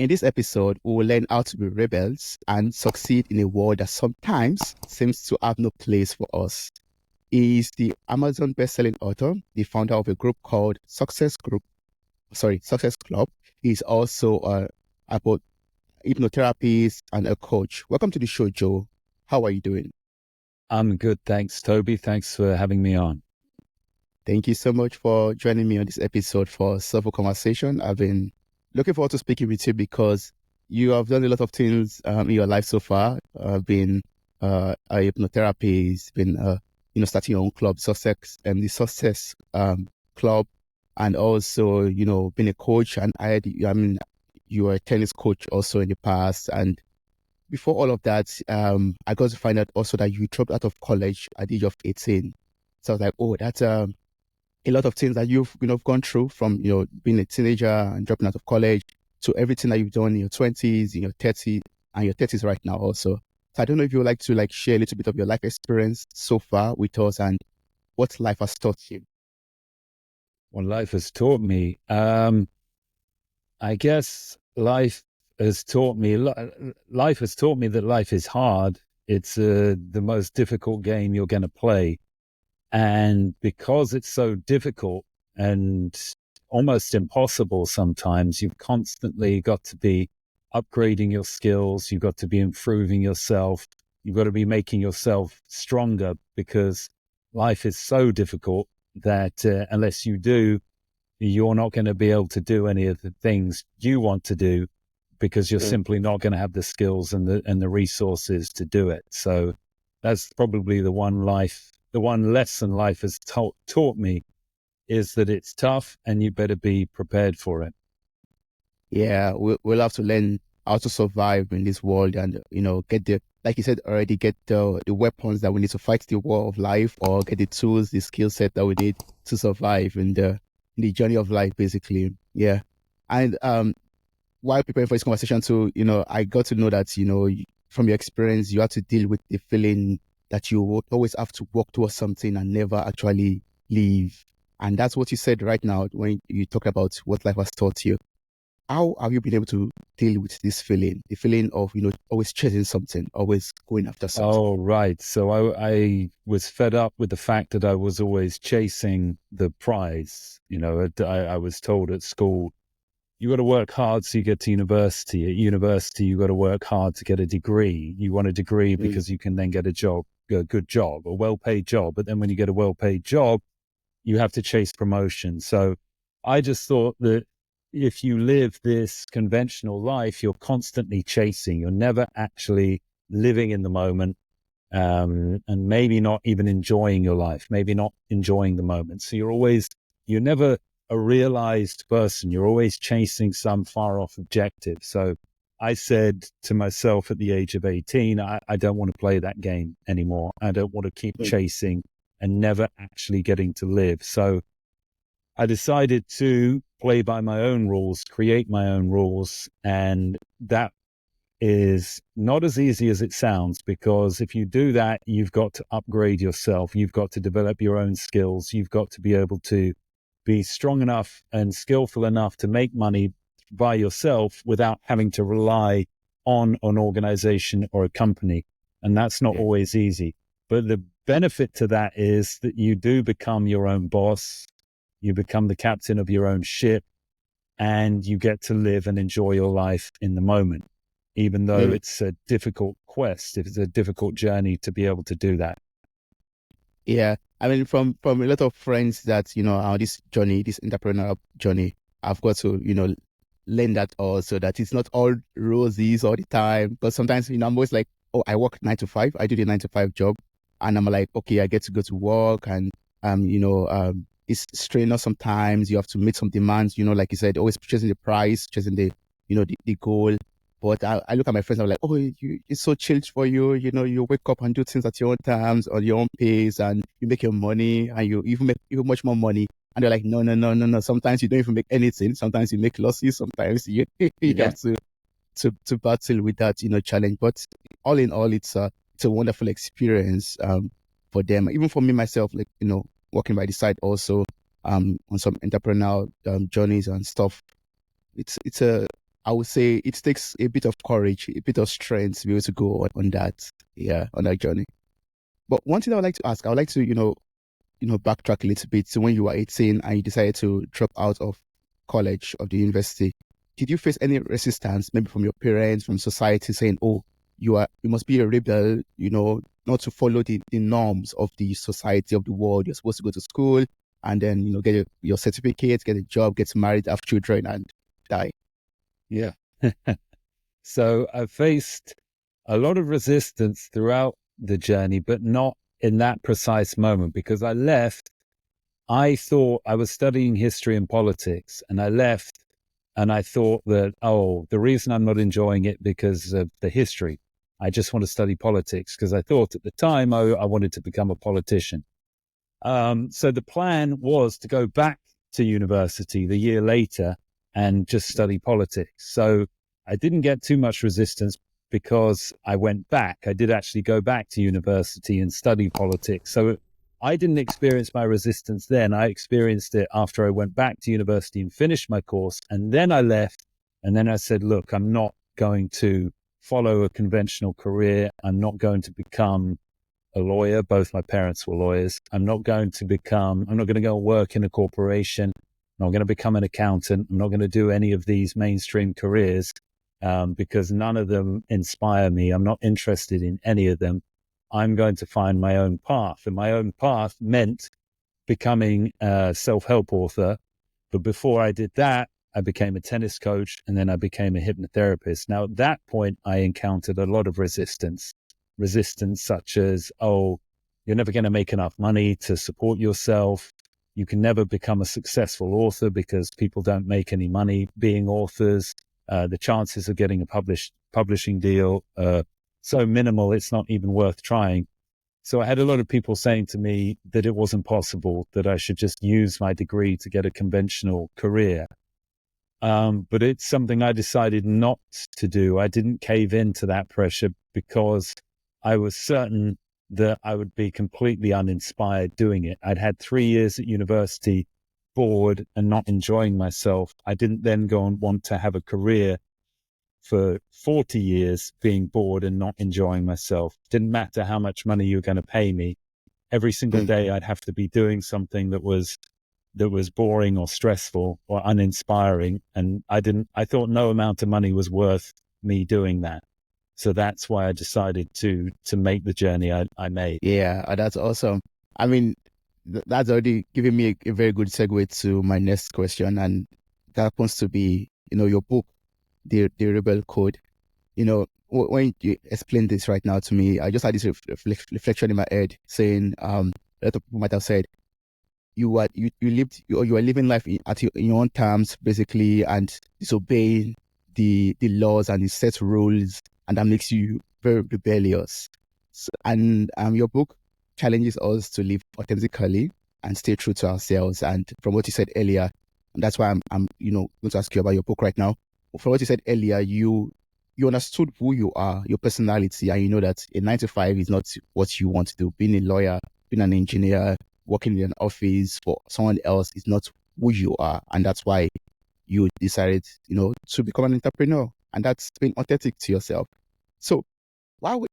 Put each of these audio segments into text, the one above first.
In this episode, we will learn how to be rebels and succeed in a world that sometimes seems to have no place for us. He is the Amazon best-selling author, the founder of a group called Success Club. He's also about hypnotherapist and a coach. Welcome to the show, Joe. How are you doing? I'm good, thanks, Toby. Thanks for having me on. Thank you so much for joining me on this episode for Soulful Conversation. I've been looking forward to speaking with you because you have done a lot of things in your life so far. Been a hypnotherapist, been starting your own club, the Success Club, and also being a coach. And you were a tennis coach also in the past. And before all of that, I got to find out also that you dropped out of college at the age of 18. So I was like, oh, that's a lot of things that you've gone through from being a teenager and dropping out of college to everything that you've done in your 20s, in your 30s, and your 30s right now also. So I don't know if you would like to share a little bit of your life experience so far with us and what life has taught you. What life has taught me, I guess life has taught me that life is hard. It's the most difficult game you're going to play. And because it's so difficult and almost impossible sometimes, you've constantly got to be upgrading your skills. You've got to be improving yourself. You've got to be making yourself stronger because life is so difficult that unless you do, you're not going to be able to do any of the things you want to do because you're simply not going to have the skills and the resources to do it. So that's probably the one lesson life has taught me is that it's tough and you better be prepared for it. Yeah, we'll have to learn how to survive in this world and, get like you said already, get the weapons that we need to fight the war of life, or get the tools, the skill set that we need to survive in the journey of life, basically. Yeah. And while preparing for this conversation too, I got to know that, from your experience, you had to deal with the feeling that you would always have to work towards something and never actually leave. And that's what you said right now when you talk about what life has taught you. How have you been able to deal with this feeling, the feeling of, always chasing something, always going after something? Oh, right. So I was fed up with the fact that I was always chasing the prize. I was told at school, you got to work hard so you get to university. At university, you got to work hard to get a degree. You want a degree because you can then get a good job, a well-paid job. But then when you get a well-paid job, you have to chase promotion. So I just thought that if you live this conventional life, you're constantly chasing. You're never actually living in the moment, and maybe not even enjoying your life, maybe not enjoying the moment. So you're never a realized person. You're always chasing some far off objective. So I said to myself at the age of 18, I don't want to play that game anymore. I don't want to keep chasing and never actually getting to live. So I decided to play by my own rules, create my own rules. And that is not as easy as it sounds, because if you do that, you've got to upgrade yourself. You've got to develop your own skills. You've got to be able to be strong enough and skillful enough to make money by yourself without having to rely on an organization or a company. And that's not always easy. But the benefit to that is that you do become your own boss. You become the captain of your own ship, and you get to live and enjoy your life in the moment, even though it's a difficult quest. It's a difficult journey to be able to do that. Yeah. I mean, from a lot of friends that, on this journey, this entrepreneurial journey, I've got to, learn that also, that it's not all roses all the time. But sometimes, I'm always like, oh, I work 9 to 5. I do the 9 to 5 job. And I'm like, okay, I get to go to work and, it's strenuous sometimes. You have to meet some demands, like you said, always chasing the price, chasing the goal. But I look at my friends, I'm like, oh, it's so chill for you. You wake up and do things at your own times, on your own pace, and you make your money, and you even make even much more money. And they're like, no. Sometimes you don't even make anything. Sometimes you make losses. Sometimes you have to battle with that, challenge. But all in all, it's a wonderful experience for them. Even for me myself, like, working by the side also on some entrepreneurial journeys and stuff. It's a I would say it takes a bit of courage, a bit of strength to be able to go on that, yeah, on that journey. But one thing I would like to ask, I would like to, backtrack a little bit to when you were 18 and you decided to drop out of college or the university. Did you face any resistance, maybe from your parents, from society, saying, "Oh, you must be a rebel, not to follow the norms of the society of the world. You're supposed to go to school and then, get your certificate, get a job, get married, have children, and die." Yeah. So I faced a lot of resistance throughout the journey, but not in that precise moment, because I thought I was studying history and politics, and I left and I thought that, oh, the reason I'm not enjoying it because of the history. I just want to study politics because I thought at the time I wanted to become a politician. So the plan was to go back to university the year later and just study politics. So I didn't get too much resistance because I went back. I did actually go back to university and study politics. So I didn't experience my resistance then. I experienced it after I went back to university and finished my course. And then I left. And then I said, look, I'm not going to follow a conventional career. I'm not going to become a lawyer. Both my parents were lawyers. I'm not going to go work in a corporation. I'm not going to become an accountant. I'm not going to do any of these mainstream careers because none of them inspire me. I'm not interested in any of them. I'm going to find my own path. And my own path meant becoming a self-help author. But before I did that, I became a tennis coach and then I became a hypnotherapist. Now, at that point, I encountered a lot of resistance such as, oh, you're never going to make enough money to support yourself. You can never become a successful author because people don't make any money being authors. The chances of getting a publishing deal are so minimal, it's not even worth trying. So I had a lot of people saying to me that it wasn't possible, that I should just use my degree to get a conventional career. But it's something I decided not to do. I didn't cave into that pressure because I was certain that I would be completely uninspired doing it. I'd had 3 years at university, bored and not enjoying myself. I didn't then go and want to have a career for 40 years being bored and not enjoying myself. Didn't matter how much money you were going to pay me. Every single day I'd have to be doing something that was boring or stressful or uninspiring. And I thought no amount of money was worth me doing that. So that's why I decided to make the journey I made. Yeah, that's awesome. I mean, that's already giving me a very good segue to my next question. And that happens to be, your book, the Rebel Code. When you explain this right now to me, I just had this reflection in my head saying, a lot of people might have said, you are living life in your own terms, basically, and disobeying the laws and the set rules, and that makes you very rebellious. So, and your book challenges us to live authentically and stay true to ourselves. And from what you said earlier, and that's why I'm going to ask you about your book right now. From what you said earlier, you understood who you are, your personality, and you know that a 9 to 5 is not what you want to do. Being a lawyer, being an engineer, working in an office for someone else is not who you are. And that's why you decided, to become an entrepreneur. And that's being authentic to yourself. So why would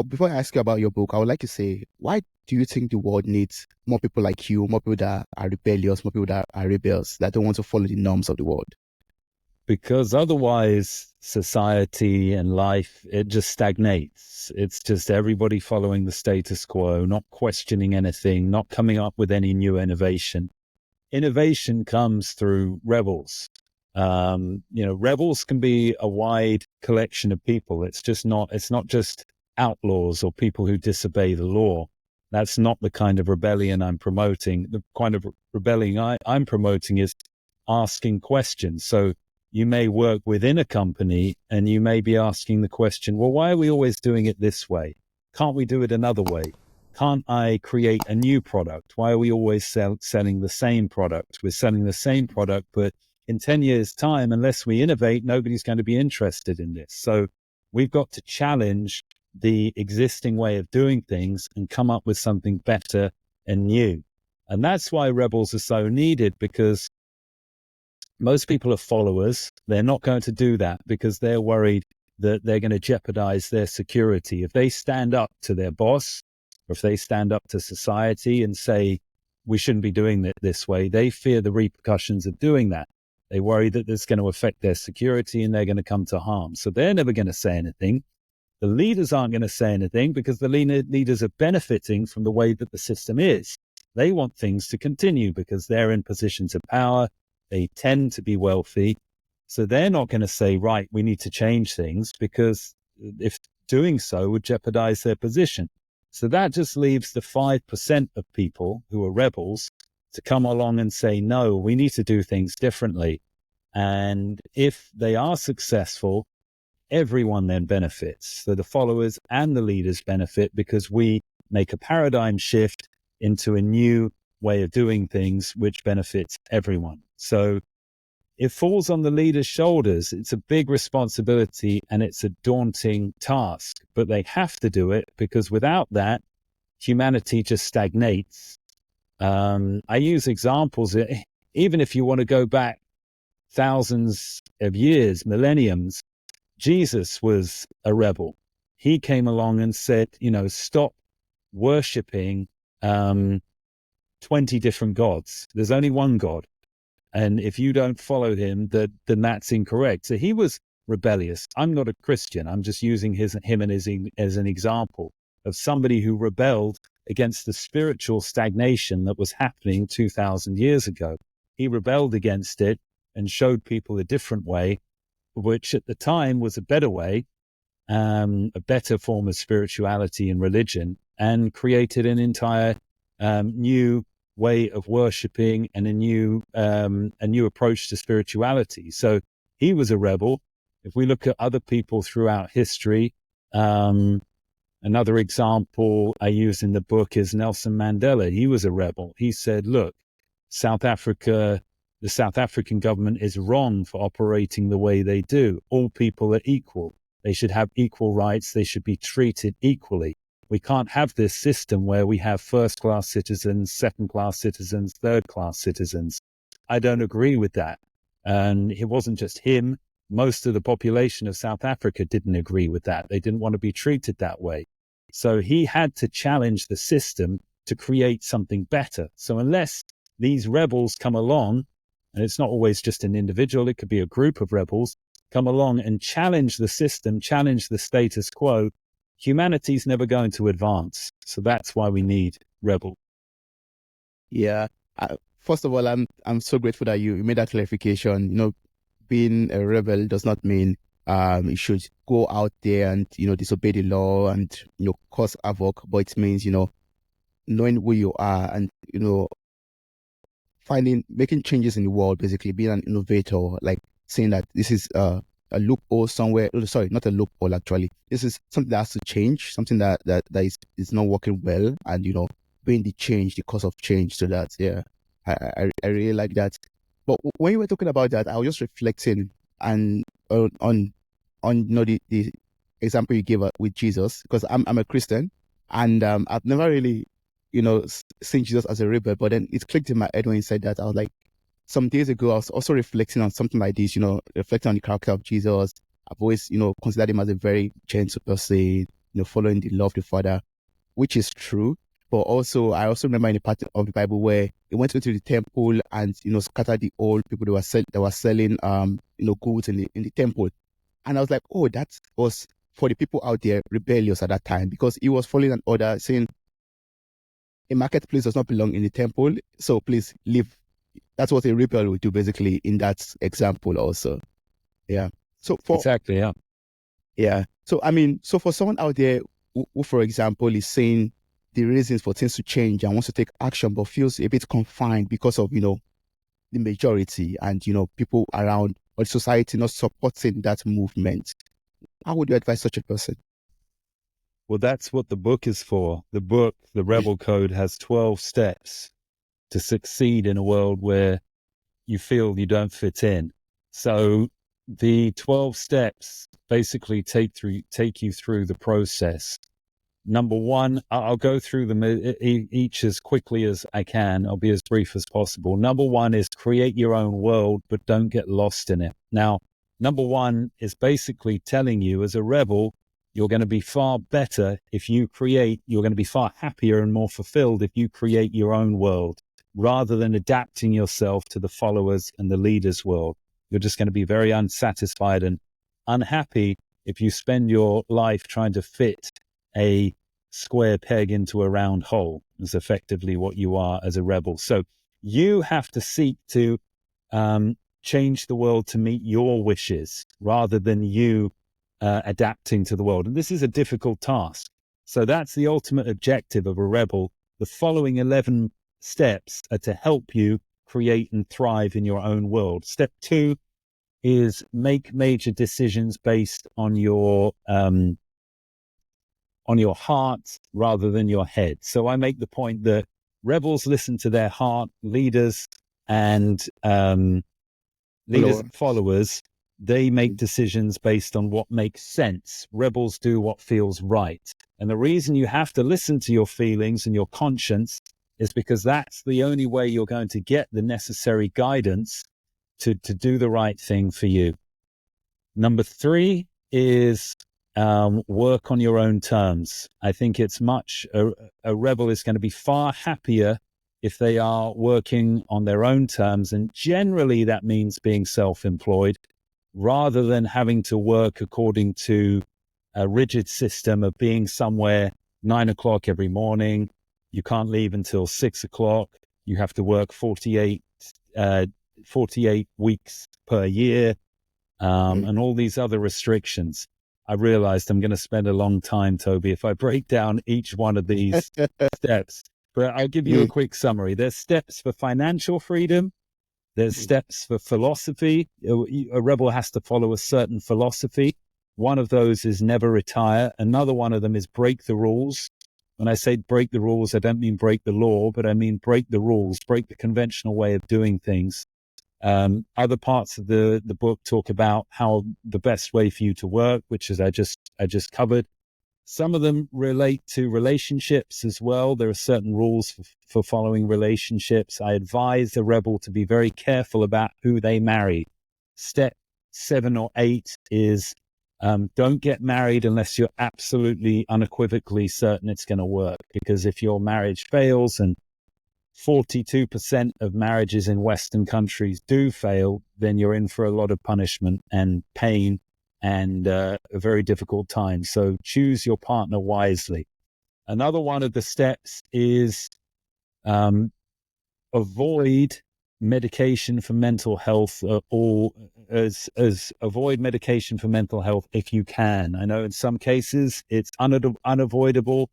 before I ask you about your book, I would like to say, why do you think the world needs more people like you, more people that are rebellious, more people that are rebels, that don't want to follow the norms of the world? Because otherwise society and life, it just stagnates. It's just everybody following the status quo, not questioning anything, not coming up with any new innovation. Innovation comes through rebels. Rebels can be a wide collection of people. It's not just outlaws or people who disobey the law. That's not the kind of rebellion I'm promoting. The kind of rebellion I'm promoting is asking questions. So you may work within a company and you may be asking the question, well, why are we always doing it this way? Can't we do it another way? Can't I create a new product? Why are we always selling the same product? We're selling the same product, but in 10 years' time, unless we innovate, nobody's going to be interested in this. So we've got to challenge the existing way of doing things and come up with something better and new. And that's why rebels are so needed, because Most people are followers. They're not going to do that because they're worried that they're going to jeopardize their security. If they stand up to their boss, or if they stand up to society and say, we shouldn't be doing it this way, they fear the repercussions of doing that. They worry that it's going to affect their security and they're going to come to harm. So they're never going to say anything. The leaders aren't going to say anything because the leaders are benefiting from the way that the system is. They want things to continue because they're in positions of power. They tend to be wealthy. So they're not going to say, right, we need to change things, because if doing so would jeopardize their position. So that just leaves the 5% of people who are rebels to come along and say, no, we need to do things differently. And if they are successful, everyone then benefits. So the followers and the leaders benefit because we make a paradigm shift into a new way of doing things, which benefits everyone. So it falls on the leader's shoulders. It's a big responsibility and it's a daunting task, but they have to do it because without that, humanity just stagnates. I use examples, even if you want to go back thousands of years, millenniums, Jesus was a rebel. He came along and said, stop worshipping 20 different gods. There's only one God. And if you don't follow him, then that's incorrect. So he was rebellious. I'm not a Christian. I'm just using him as an example of somebody who rebelled against the spiritual stagnation that was happening 2,000 years ago. He rebelled against it and showed people a different way, which at the time was a better way, a better form of spirituality and religion, and created an entire new way of worshipping and a new approach to spirituality. So he was a rebel. If we look at other people throughout history, another example I use in the book is Nelson Mandela. He was a rebel. He said, look, the South African government is wrong for operating the way they do. All people are equal. They should have equal rights. They should be treated equally. We can't have this system where we have first-class citizens, second-class citizens, third-class citizens. I don't agree with that. And it wasn't just him. Most of the population of South Africa didn't agree with that. They didn't want to be treated that way. So he had to challenge the system to create something better. So unless these rebels come along, and it's not always just an individual, it could be a group of rebels, come along and challenge the system, challenge the status quo, humanity's never going to advance. So that's why we need rebels. Yeah. First of all, I'm so grateful that you made that clarification. Being a rebel does not mean you should go out there and disobey the law and cause havoc, but it means knowing who you are and making changes in the world, basically being an innovator, like saying that this is a loophole somewhere. Sorry, not a loophole actually. This is something that has to change, something that is not working well, and being the change, the cause of change. So that I really like that. But when you were talking about that, I was just reflecting and on the example you gave with Jesus, because I'm a Christian, and I've never really seen Jesus as a rebel, but then it clicked in my head when you said that. I was like, some days ago, I was also reflecting on something like this, reflecting on the character of Jesus. I've always, considered him as a very gentle person, following the law of the Father, which is true. But also, I also remember in a part of the Bible where he went into the temple and, scattered the old people that were selling, goods in the temple. And I was like, oh, that was for the people out there rebellious at that time, because he was following an order saying, a marketplace does not belong in the temple, so please leave. That's what a rebel would do, basically, in that example also. Yeah. So Exactly, yeah. Yeah. So, so for someone out there who, for example, is saying the reasons for things to change and wants to take action, but feels a bit confined because of, the majority and, people around or society not supporting that movement, how would you advise such a person? Well, that's what the book is for. The book, The Rebel Code, has 12 steps to succeed in a world where you feel you don't fit in. So the 12 steps basically take you through the process Number one, I'll go through them each as quickly as I can. I'll be as brief as possible. Number one is create your own world, but don't get lost in it. Now, number one is basically telling you as a rebel, you're going to be far better if you create, you're going to be far happier and more fulfilled if you create your own world rather than adapting yourself to the followers and the leaders' world. You're just going to be very unsatisfied and unhappy if you spend your life trying to fit a square peg into a round hole, is effectively what you are as a rebel. So you have to seek to change the world to meet your wishes rather than you adapting to the world. And this is a difficult task. So that's the ultimate objective of a rebel. The following 11 steps are to help you create and thrive in your own world. Step 2 is make major decisions based on your heart rather than your head. So I make the point that rebels listen to their heart, leaders and followers, they make decisions based on what makes sense. Rebels do what feels right. And the reason you have to listen to your feelings and your conscience is because that's the only way you're going to get the necessary guidance to do the right thing for you. Number 3 is work on your own terms. I think it's a rebel is going to be far happier if they are working on their own terms. And generally that means being self-employed rather than having to work according to a rigid system of being somewhere 9 o'clock every morning. You can't leave until 6 o'clock. You have to work 48 weeks per year, and all these other restrictions. I realized I'm going to spend a long time, Toby, if I break down each one of these steps. But I'll give you a quick summary. There's steps for financial freedom. There's steps for philosophy. A rebel has to follow a certain philosophy. One of those is never retire. Another one of them is break the rules. When I say break the rules, I don't mean break the law, but I mean break the rules, break the conventional way of doing things. Other parts of the book talk about how the best way for you to work, which is I just covered. Some of them relate to relationships as well. There are certain rules for following relationships. I advise a rebel to be very careful about who they marry. Step 7 or 8 is don't get married unless you're absolutely unequivocally certain it's going to work. Because if your marriage fails, and 42% of marriages in Western countries do fail, then you're in for a lot of punishment and pain and a very difficult time. So choose your partner wisely. Another one of the steps is avoid medication for mental health, or avoid medication for mental health if you can. I know in some cases it's unavoidable,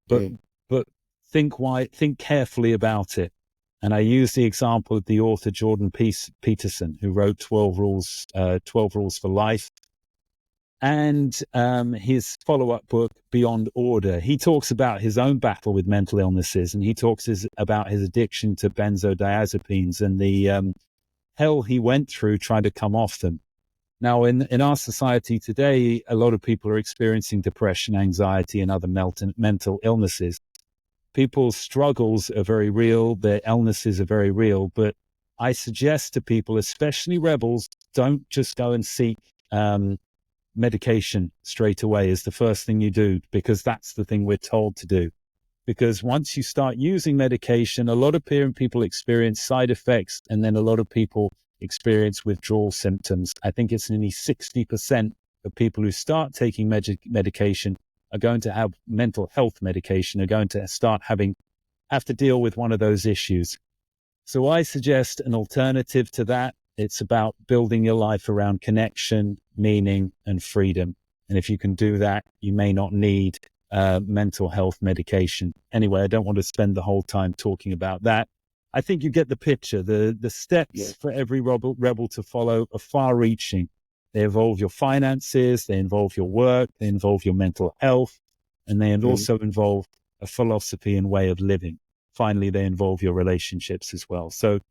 but think carefully about it. And I use the example of the author Jordan Peterson, who wrote 12 Rules for Life, and his follow-up book, Beyond Order. He talks about his own battle with mental illnesses, and he talks about his addiction to benzodiazepines and the hell he went through trying to come off them. Now, in our society today, a lot of people are experiencing depression, anxiety, and other mental illnesses. People's struggles are very real. Their illnesses are very real. But I suggest to people, especially rebels, don't just go and seek medication straight away as the first thing you do, because that's the thing we're told to do. Because once you start using medication, a lot of people experience side effects, and then a lot of people experience withdrawal symptoms. I think it's nearly 60% of people who start taking medication are going to have mental health medication, are going to have to deal with one of those issues. So I suggest an alternative to that. It's about building your life around connection, meaning, and freedom. And if you can do that, you may not need mental health medication. Anyway, I don't want to spend the whole time talking about that. I think you get the picture. The steps for every rebel to follow are far-reaching. They involve your finances, they involve your work, they involve your mental health, and they also involve a philosophy and way of living. Finally, they involve your relationships as well. So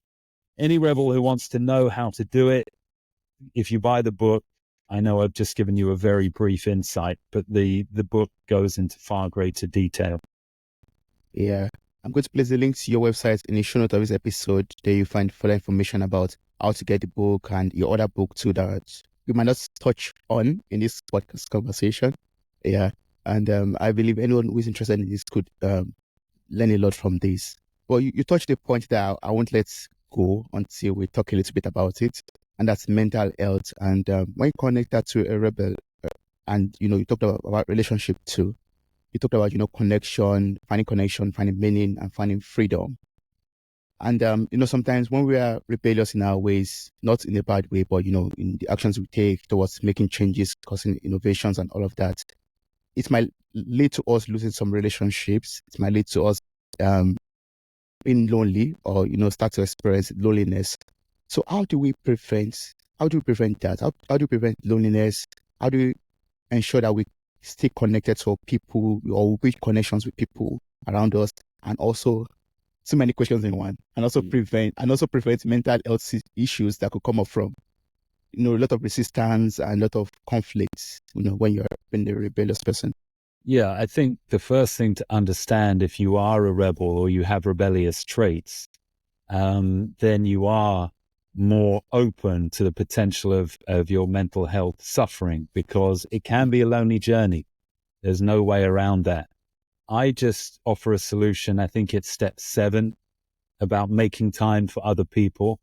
any rebel who wants to know how to do it, if you buy the book, I know I've just given you a very brief insight, but the book goes into far greater detail. Yeah. I'm going to place the link to your website in the show note of this episode. There you find further information about how to get the book and your other book too that we might not touch on in this podcast conversation. Yeah. And I believe anyone who is interested in this could learn a lot from this. Well, you touched the point that I won't let go until we talk a little bit about it, and that's mental health. And when you connect that to a rebel, and you talked about relationship too. You talked about connection, finding meaning, and finding freedom. And sometimes when we are rebellious in our ways, not in a bad way, but in the actions we take towards making changes, causing innovations, and all of that, it might lead to us losing some relationships. It might lead to us being lonely, or start to experience loneliness. So how do we prevent that? How do we prevent loneliness? How do we ensure that we stay connected to people, or build connections with people around us? And also, so many questions in one. And also prevent mental health issues that could come up from a lot of resistance and a lot of conflicts when you're being a rebellious person. Yeah, I think the first thing to understand, if you are a rebel or you have rebellious traits, then you are more open to the potential of your mental health suffering, because it can be a lonely journey. There's no way around that. I just offer a solution. I think it's step 7, about making time for other people.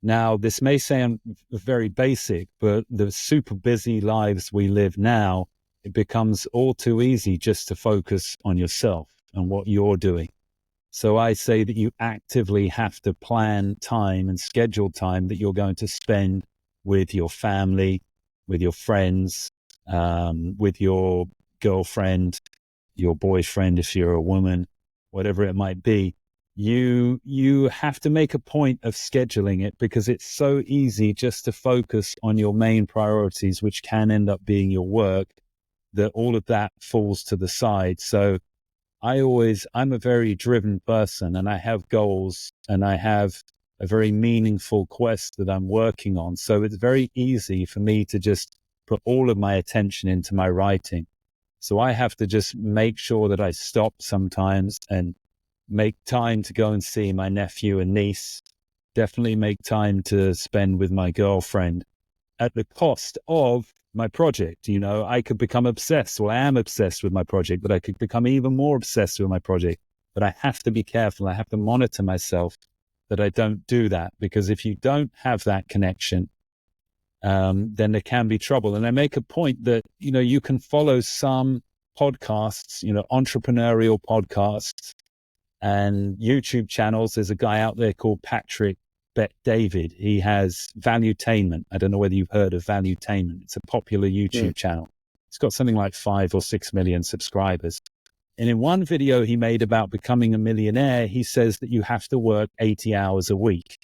Now, this may sound very basic, but the super busy lives we live now, it becomes all too easy just to focus on yourself and what you're doing. So I say that you actively have to plan time and schedule time that you're going to spend with your family, with your friends, with your girlfriend, your boyfriend, if you're a woman, whatever it might be. You have to make a point of scheduling it, because it's so easy just to focus on your main priorities, which can end up being your work, that all of that falls to the side. So I'm a very driven person, and I have goals, and I have a very meaningful quest that I'm working on. So it's very easy for me to just put all of my attention into my writing. So I have to just make sure that I stop sometimes and make time to go and see my nephew and niece. Definitely make time to spend with my girlfriend, at the cost of my project. I could become obsessed. Well, I am obsessed with my project, but I could become even more obsessed with my project. But I have to be careful. I have to monitor myself that I don't do that, because if you don't have that connection, then there can be trouble. And I make a point that, you can follow some podcasts, entrepreneurial podcasts and YouTube channels. There's a guy out there called Patrick Bet David. He has Valuetainment. I don't know whether you've heard of Valuetainment. It's a popular YouTube channel. It's got something like 5 or 6 million subscribers. And in one video he made about becoming a millionaire, he says that you have to work 80 hours a week.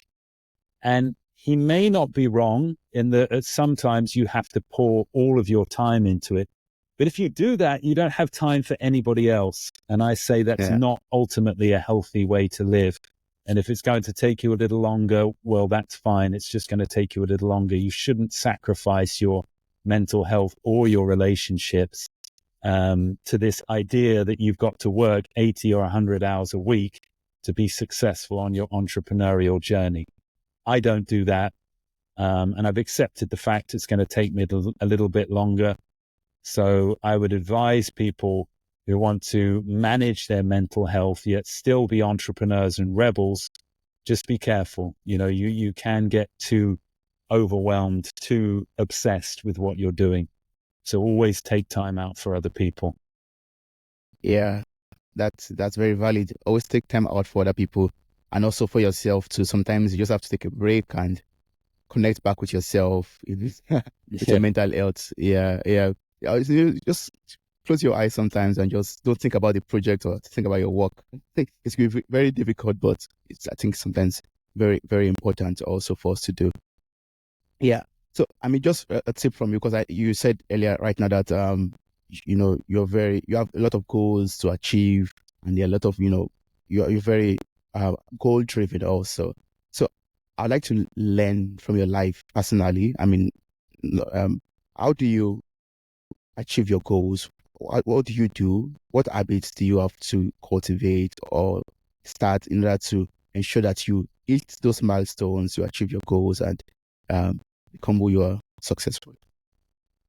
And he may not be wrong in that sometimes you have to pour all of your time into it. But if you do that, you don't have time for anybody else. And I say that's not ultimately a healthy way to live. And if it's going to take you a little longer, well, that's fine. It's just going to take you a little longer. You shouldn't sacrifice your mental health or your relationships to this idea that you've got to work 80 or 100 hours a week to be successful on your entrepreneurial journey. I don't do that. And I've accepted the fact it's going to take me a little bit longer. So I would advise people who want to manage their mental health, yet still be entrepreneurs and rebels, just be careful. You can get too overwhelmed, too obsessed with what you're doing. So always take time out for other people. Yeah, that's very valid. Always take time out for other people, and also for yourself too. Sometimes you just have to take a break and connect back with yourself, with your mental health. Yeah. Just close your eyes sometimes and just don't think about the project or think about your work. I think it's very difficult, but I think sometimes very, very important also for us to do. Yeah. So, just a tip from you, because you said earlier right now that, you have a lot of goals to achieve, and there are a lot of, you're very goal driven also. So I'd like to learn from your life personally. how do you achieve your goals? What do you do? What habits do you have to cultivate or start in order to ensure that you hit those milestones, you achieve your goals, and become who you are successful?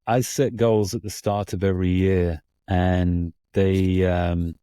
I set goals at the start of every year, and they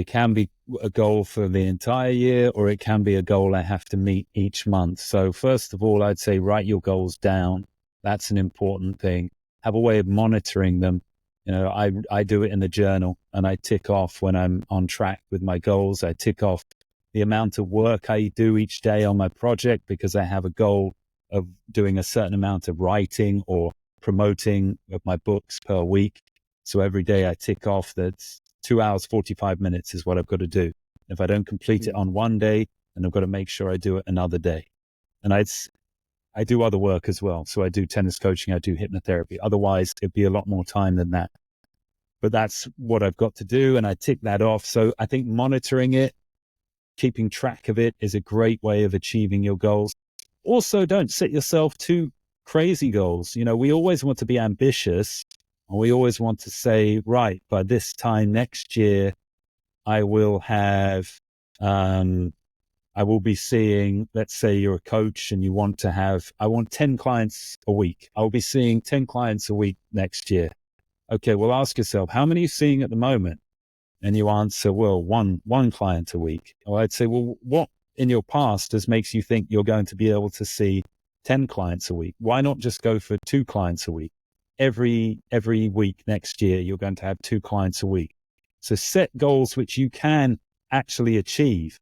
can be a goal for the entire year, or it can be a goal I have to meet each month. So first of all, I'd say write your goals down. That's an important thing. Have a way of monitoring them. I do it in the journal, and I tick off when I'm on track with my goals. I tick off the amount of work I do each day on my project because I have a goal of doing a certain amount of writing or promoting of my books per week. So every day I tick off that 2 hours, 45 minutes is what I've got to do. If I don't complete it on one day, then I've got to make sure I do it another day. And I do other work as well. So I do tennis coaching, I do hypnotherapy. Otherwise, it'd be a lot more time than that. But that's what I've got to do, and I tick that off. So I think monitoring it, keeping track of it is a great way of achieving your goals. Also, don't set yourself too crazy goals. We always want to be ambitious, and we always want to say, right, by this time next year, I will be seeing, let's say you're a coach and I want 10 clients a week. I'll be seeing 10 clients a week next year. Okay, well, ask yourself, how many are you seeing at the moment? And you answer, well, one client a week. Or I'd say, well, what in your past makes you think you're going to be able to see 10 clients a week? Why not just go for 2 clients a week? Every week next year, you're going to have 2 clients a week. So set goals which you can actually achieve.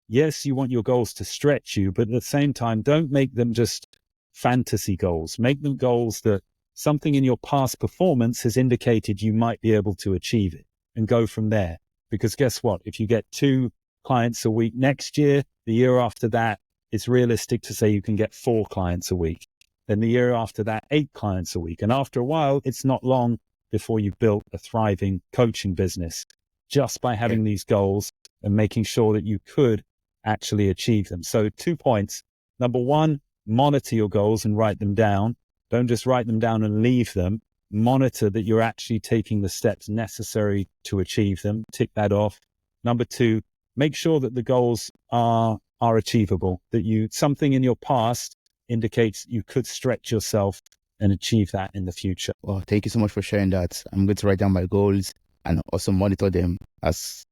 Yes, you want your goals to stretch you, but at the same time, don't make them just fantasy goals. Make them goals that something in your past performance has indicated you might be able to achieve it, and go from there. Because guess what? If you get 2 clients a week next year, the year after that, it's realistic to say you can get 4 clients a week. Then the year after that, 8 clients a week. And after a while, it's not long before you've built a thriving coaching business just by having these goals and making sure that you could actually achieve them. So 2 points. Number 1, monitor your goals and write them down. Don't just write them down and leave them. Monitor that you're actually taking the steps necessary to achieve them. Tick that off. Number 2, make sure that the goals are achievable, that something in your past indicates you could stretch yourself and achieve that in the future. Well, thank you so much for sharing that. I'm going to write down my goals and also monitor them as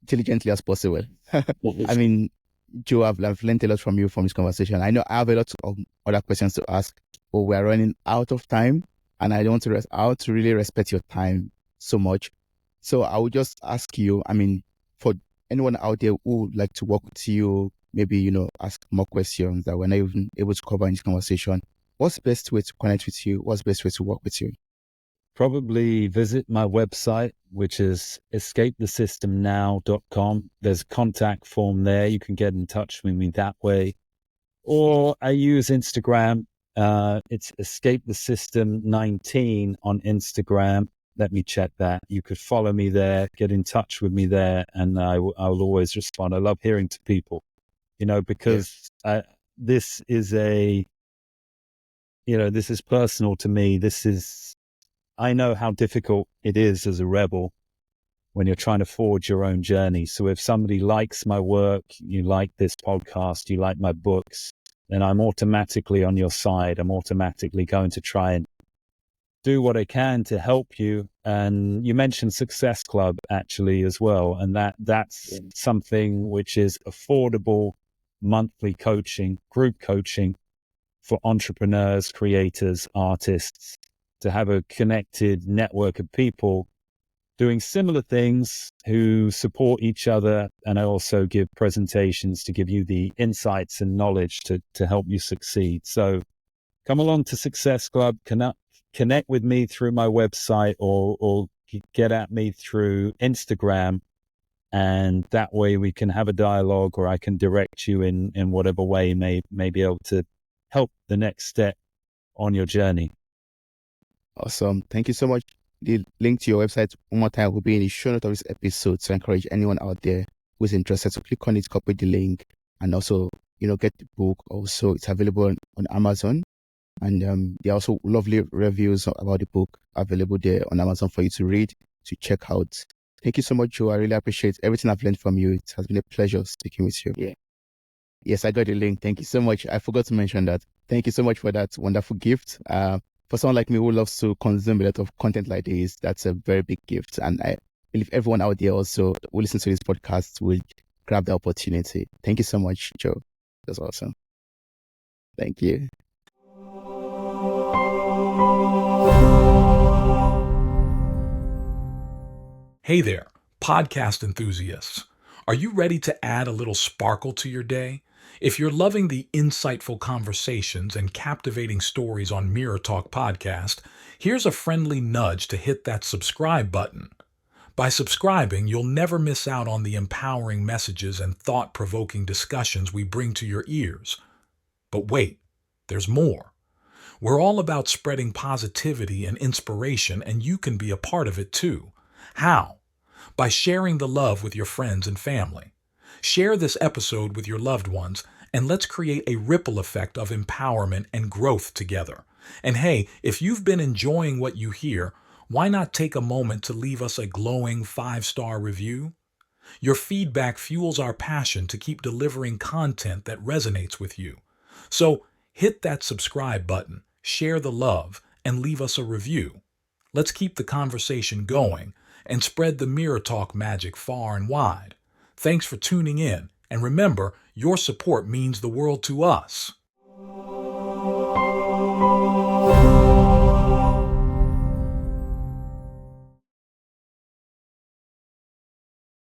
diligently as possible. I mean, Joe, I've learned a lot from you from this conversation. I know I have a lot of other questions to ask, but we're running out of time, and I don't want to really respect your time so much. So I would just ask you, I mean, for anyone out there who would like to work with you, maybe, ask more questions that we're not even able to cover in this conversation, what's the best way to connect with you? What's the best way to work with you? Probably visit my website, which is escapethesystemnow.com. There's a contact form there. You can get in touch with me that way. Or I use Instagram. It's Escape the System 19 on Instagram. Let me check that. You could follow me there, get in touch with me there, and I'll always respond. I love hearing to people, because this is this is personal to me. I know how difficult it is as a rebel when you're trying to forge your own journey. So if somebody likes my work, you like this podcast, you like my books, then I'm automatically on your side. I'm automatically going to try and do what I can to help you. And you mentioned Success Club actually as well. And that's something which is affordable monthly coaching, group coaching for entrepreneurs, creators, artists, to have a connected network of people doing similar things who support each other. And I also give presentations to give you the insights and knowledge to help you succeed. So come along to Success Club, connect with me through my website or get at me through Instagram. And that way we can have a dialogue, or I can direct you in whatever way may be able to help the next step on your journey. Awesome. Thank you so much. The link to your website one more time will be in the show notes of this episode. So I encourage anyone out there who is interested to click on it, copy the link, and also, get the book. Also, it's available on Amazon. And there are also lovely reviews about the book available there on Amazon for you to read, to check out. Thank you so much, Joe. I really appreciate everything I've learned from you. It has been a pleasure speaking with you. Yeah. Yes, I got the link. Thank you so much. I forgot to mention that. Thank you so much for that wonderful gift. For someone like me who loves to consume a lot of content like this, that's a very big gift. And I believe everyone out there also who listens to this podcast will grab the opportunity. Thank you so much, Joe. That's awesome. Thank you. Hey there, podcast enthusiasts. Are you ready to add a little sparkle to your day? If you're loving the insightful conversations and captivating stories on Mirror Talk Podcast, here's a friendly nudge to hit that subscribe button. By subscribing, you'll never miss out on the empowering messages and thought-provoking discussions we bring to your ears. But wait, there's more. We're all about spreading positivity and inspiration, and you can be a part of it too. How? By sharing the love with your friends and family. Share this episode with your loved ones, and let's create a ripple effect of empowerment and growth together. And hey, if you've been enjoying what you hear, why not take a moment to leave us a glowing 5-star review? Your feedback fuels our passion to keep delivering content that resonates with you. So hit that subscribe button, share the love, and leave us a review. Let's keep the conversation going and spread the Mirror Talk magic far and wide. Thanks for tuning in, and remember, your support means the world to us.